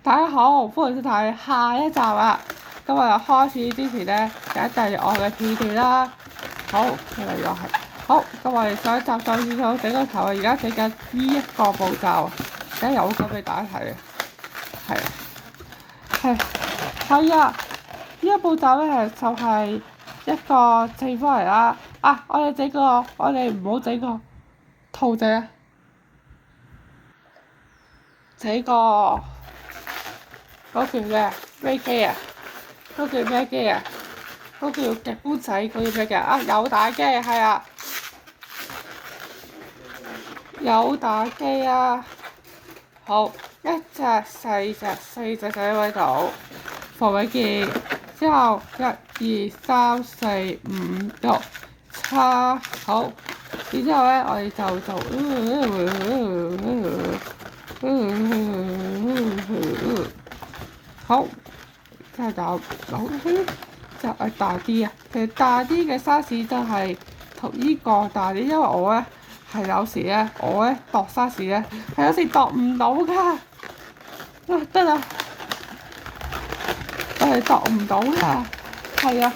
大家好，歡迎收睇下一集啊！今日開始之前咧，就訂閱我嘅片段啦。好，今日又係好，咁我哋上一集再次想整個頭啊，而家整緊呢一個步驟，而家有咁俾大家睇啊，係啊，呢一步驟咧就係一個正方嚟啦。啊，我哋唔好整個兔仔啊，整個嗰叫咩機啊？嗰叫咩機啊？嗰叫夾公仔嗰叫咩機啊？有打機係啊，有打機啊！好，一隻四隻仔喺度，放喺機，之後1、2、3、4、5、6、7，好，然之後咧我哋就做，好，之後就扭圈，就係大啲啊！其實大啲嘅 size 就係同呢個大啲，因為我咧係有時咧，度 size 咧係有時度唔到㗎。得啦，我係度唔到㗎，係啊，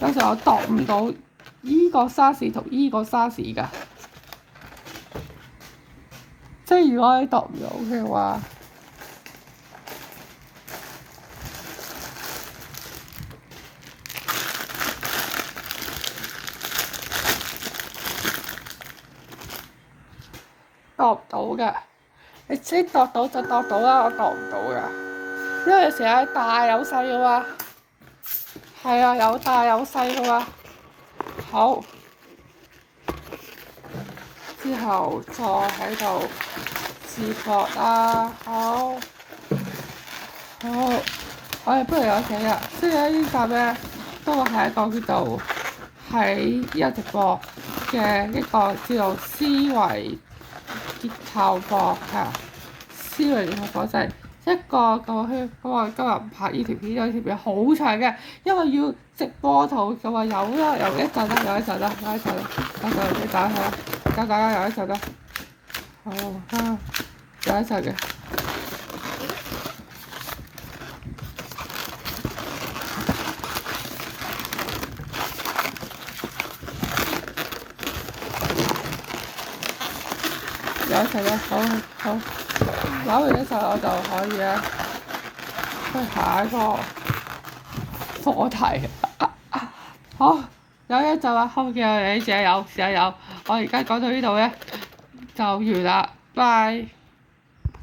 有時我度唔到依個 size 同依個 size 㗎。即係如果你度唔到嘅話，度唔到㗎。你先度到就度到啦，我度唔到㗎，因為有時係大有細㗎嘛。係啊，有大有細㗎嘛。好，之後再喺度自覺啦。好，我哋不如有幾日，雖然呢集咧都係一個叫做喺呢個直播嘅一個叫做思維結構課係思維結構課就係一個咁圈。咁我今日唔拍呢條片，因為呢條片好長嘅，因為要直播圖咁啊，有一陣啦，有一陣啦，俾大家睇啦，教大家有一陣啦，好啊，有一陣嘅。有一齊啦，好，攞完一齊我就可以咧去下一個課題。好，有一集啊，後面你試下有，我而家講到呢度咧就完啦，拜。